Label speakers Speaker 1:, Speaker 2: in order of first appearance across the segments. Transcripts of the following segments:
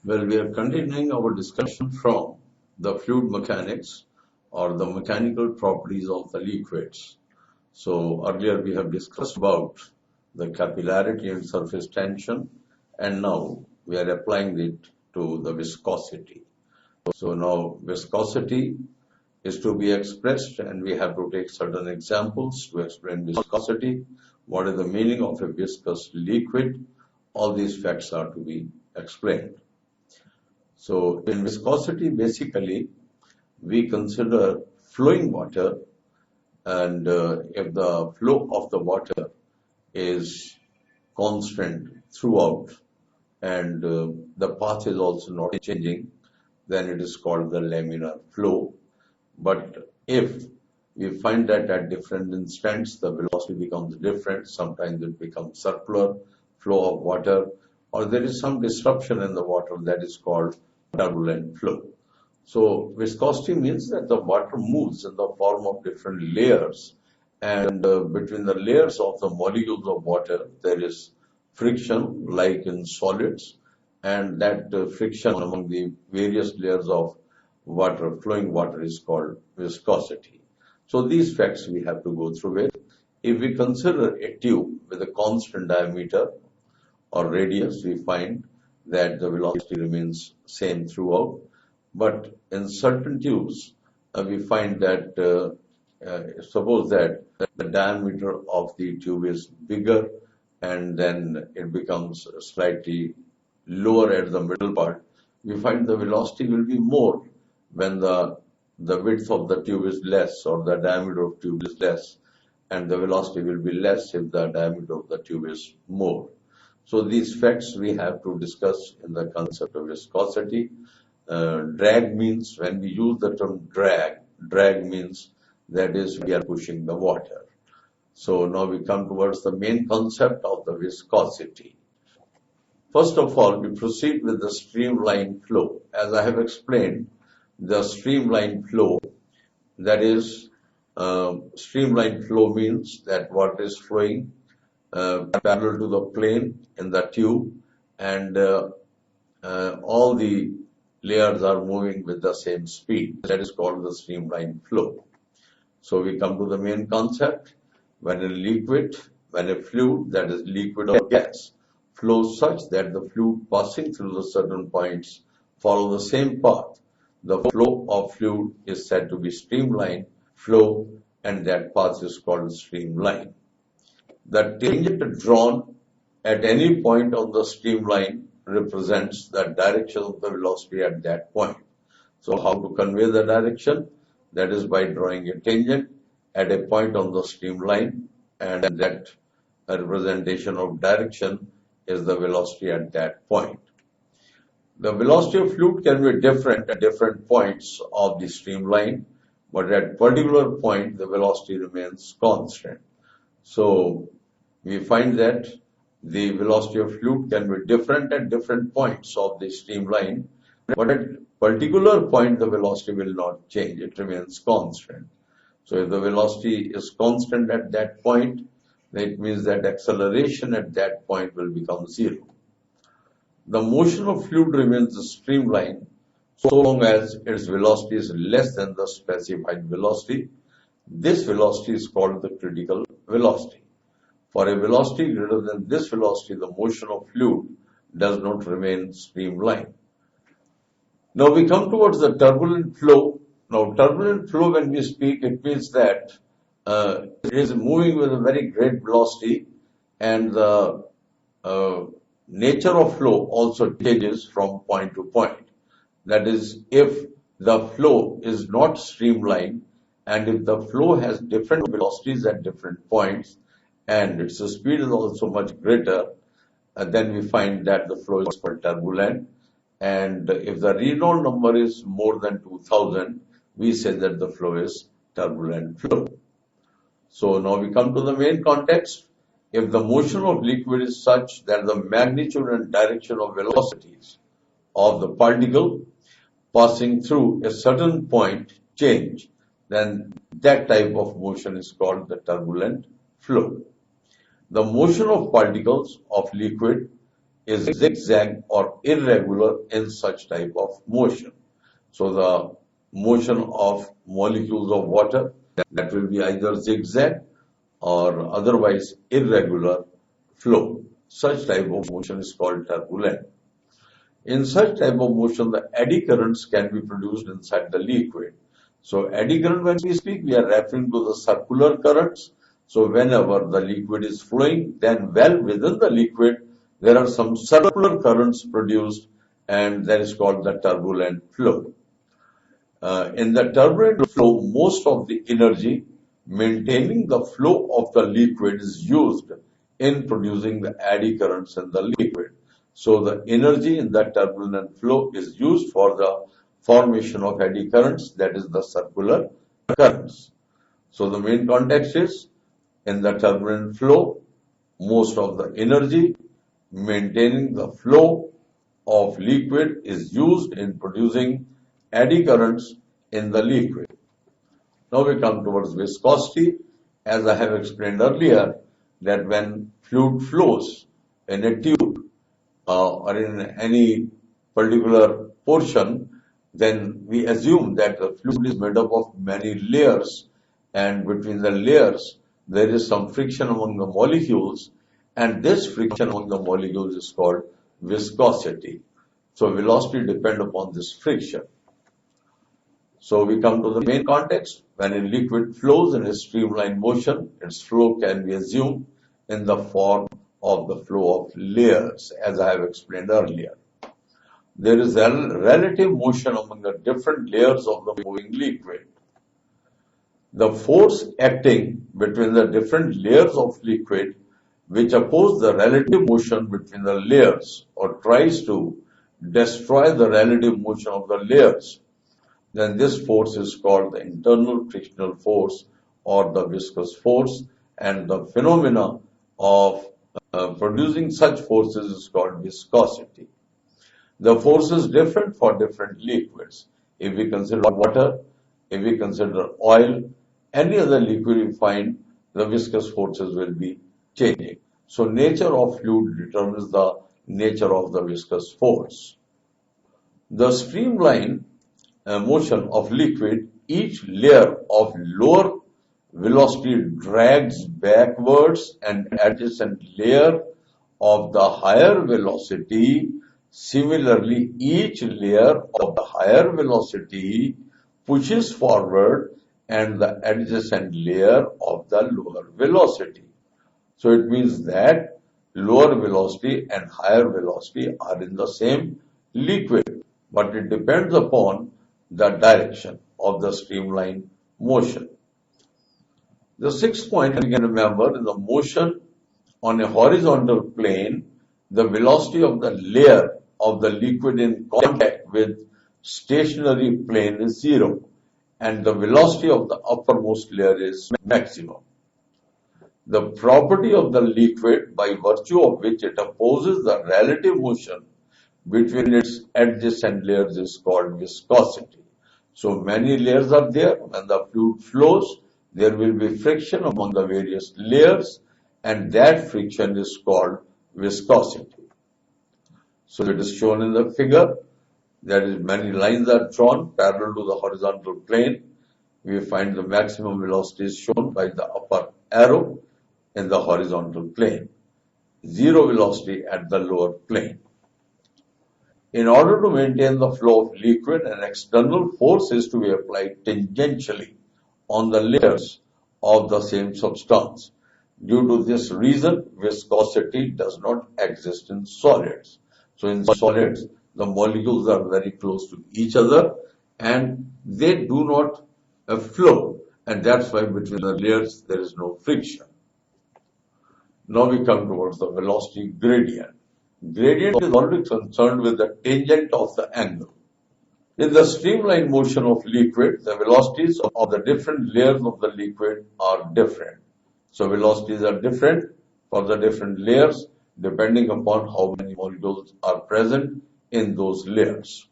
Speaker 1: Well, we are continuing our discussion from the fluid mechanics or the mechanical properties of the liquids. So earlier we have discussed about the capillarity and surface tension, and now we are applying it to the viscosity. So now viscosity is to be expressed, and we have to take certain examples to explain viscosity. What is the meaning of a viscous liquid? All these facts are to be explained. So in viscosity, basically, we consider flowing water, and if the flow of the water is constant throughout and the path is also not changing, then it is called the laminar flow. But if we find that at different instants the velocity becomes different, sometimes it becomes circular flow of water, or there is some disruption in the water, that is called turbulent flow. So viscosity means that the water moves in the form of different layers, and between the layers of the molecules of water there is friction like in solids, and that friction among the various layers of water, flowing water, is called viscosity. So these facts we have to go through it. If we consider a tube with a constant diameter or radius, we find that the velocity remains same throughout. But in certain tubes, we find that suppose that the diameter of the tube is bigger, and then it becomes slightly lower at the middle part, we find the velocity will be more when the width of the tube is less, or the diameter of tube is less, and the velocity will be less if the diameter of the tube is more. So these facts we have to discuss in the concept of viscosity. Drag means, when we use the term drag means that is we are pushing the water. So now we come towards the main concept of the viscosity. First of all, we proceed with the streamline flow. As I have explained, the streamline flow, that is, streamline flow means that water is flowing parallel to the plane in the tube, and all the layers are moving with the same speed. That is called the streamline flow. So we come to the main concept. When a liquid, when a fluid, that is liquid or gas, flows such that the fluid passing through the certain points follow the same path, the flow of fluid is said to be streamline flow, and that path is called streamline. The tangent drawn at any point on the streamline represents the direction of the velocity at that point. So how to convey the direction? That is by drawing a tangent at a point on the streamline, and that representation of direction is the velocity at that point. The velocity of fluid can be different at different points of the streamline, but at particular point the velocity remains constant. So we find that the velocity of fluid can be different at different points of the streamline, but at particular point the velocity will not change, it remains constant. So if the velocity is constant at that point, then it means that acceleration at that point will become zero. The motion of fluid remains streamline so long as its velocity is less than the specified velocity. This velocity is called the critical velocity. For a velocity greater than this velocity, the motion of fluid does not remain streamline. Now we come towards the turbulent flow. Now turbulent flow, when we speak, it means that it is moving with a very great velocity, and the nature of flow also changes from point to point. That is, if the flow is not streamlined, and if the flow has different velocities at different points, and its speed is also much greater, then we find that the flow is called turbulent. And if the Reynolds number is more than 2000, we say that the flow is turbulent flow. So now we come to the main context. If the motion of liquid is such that the magnitude and direction of velocities of the particle passing through a certain point change, then that type of motion is called the turbulent flow. The motion of particles of liquid is zigzag or irregular in such type of motion. So the motion of molecules of water, that will be either zigzag or otherwise irregular flow. Such type of motion is called turbulent. In such type of motion, the eddy currents can be produced inside the liquid. So eddy current, when we speak, we are referring to the circular currents. So whenever the liquid is flowing, then well within the liquid, there are some circular currents produced, and that is called the turbulent flow. In the turbulent flow, most of the energy maintaining the flow of the liquid is used in producing the eddy currents in the liquid. So the energy in the turbulent flow is used for the formation of eddy currents, that is the circular currents. So the main context is, in the turbulent flow, most of the energy maintaining the flow of liquid is used in producing eddy currents in the liquid. Now we come towards viscosity. As I have explained earlier, that when fluid flows in a tube or in any particular portion, then we assume that the fluid is made up of many layers, and between the layers there is some friction among the molecules, and this friction among the molecules is called viscosity. So velocity depends upon this friction. So we come to the main context. When a liquid flows in a streamlined motion, its flow can be assumed in the form of the flow of layers, as I have explained earlier. There is a relative motion among the different layers of the moving liquid. The force acting between the different layers of liquid, which oppose the relative motion between the layers or tries to destroy the relative motion of the layers, then this force is called the internal frictional force or the viscous force, and the phenomena of producing such forces is called viscosity. The force is different for different liquids. If we consider water, if we consider oil, any other liquid we find, the viscous forces will be changing. So nature of fluid determines the nature of the viscous force. The streamline motion of liquid, each layer of lower velocity drags backwards and adjacent layer of the higher velocity. Similarly, each layer of the higher velocity pushes forward and the adjacent layer of the lower velocity. So it means that lower velocity and higher velocity are in the same liquid, but it depends upon the direction of the streamline motion. The sixth point we can remember is the motion on a horizontal plane. The velocity of the layer of the liquid in contact with stationary plane is zero, and the velocity of the uppermost layer is maximum. The property of the liquid, by virtue of which it opposes the relative motion between its adjacent layers, is called viscosity. So many layers are there. When the fluid flows, there will be friction among the various layers, and that friction is called viscosity. So it is shown in the figure. That is, many lines are drawn parallel to the horizontal plane. We find the maximum velocity is shown by the upper arrow in the horizontal plane. Zero velocity at the lower plane. In order to maintain the flow of liquid, an external force is to be applied tangentially on the layers of the same substance. Due to this reason, viscosity does not exist in solids. So in solids, the molecules are very close to each other and they do not flow, and that's why between the layers there is no friction. Now we come towards the velocity gradient. Gradient is already concerned with the tangent of the angle. In the streamline motion of liquid, the velocities of the different layers of the liquid are different. So velocities are different for the different layers depending upon how many molecules are present in those layers.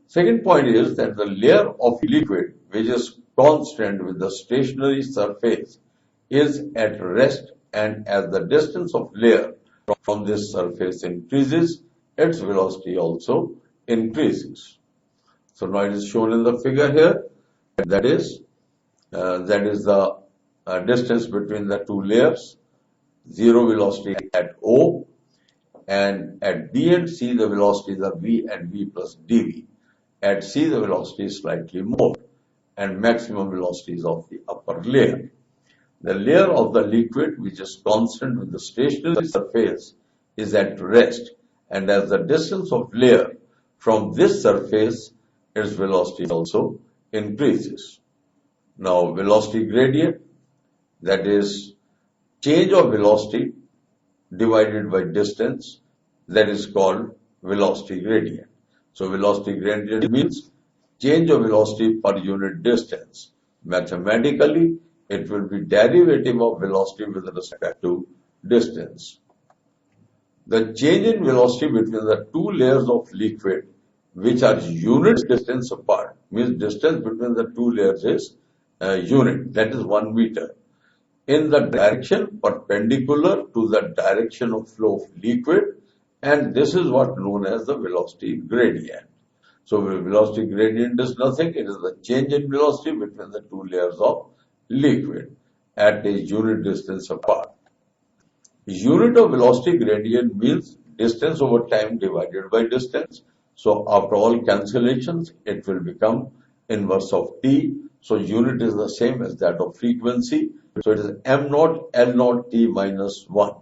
Speaker 1: Second point is that the layer of liquid, which is constant with the stationary surface, is at rest, and as the distance of layer from this surface increases, its velocity also increases. So now it is shown in the figure here. That is the distance between the two layers. Zero velocity at O, and at B and C the velocities are V and V plus dV. At C the velocity is slightly more, and maximum velocities of the upper layer. The layer of the liquid which is constant with the stationary surface is at rest, and as the distance of layer from this surface, its velocity also increases. Now velocity gradient, that is change of velocity divided by distance, that is called velocity gradient. So velocity gradient means change of velocity per unit distance. Mathematically, it will be derivative of velocity with respect to distance. The change in velocity between the two layers of liquid which are unit distance apart, means distance between the two layers is unit, that is 1 meter, in the direction perpendicular to the direction of flow of liquid, and this is what known as the velocity gradient. So velocity gradient is nothing, it is the change in velocity between the two layers of liquid at a unit distance apart. Unit of velocity gradient means distance over time divided by distance. So after all cancellations, it will become inverse of t. So unit is the same as that of frequency. So it is m naught L naught t minus 1.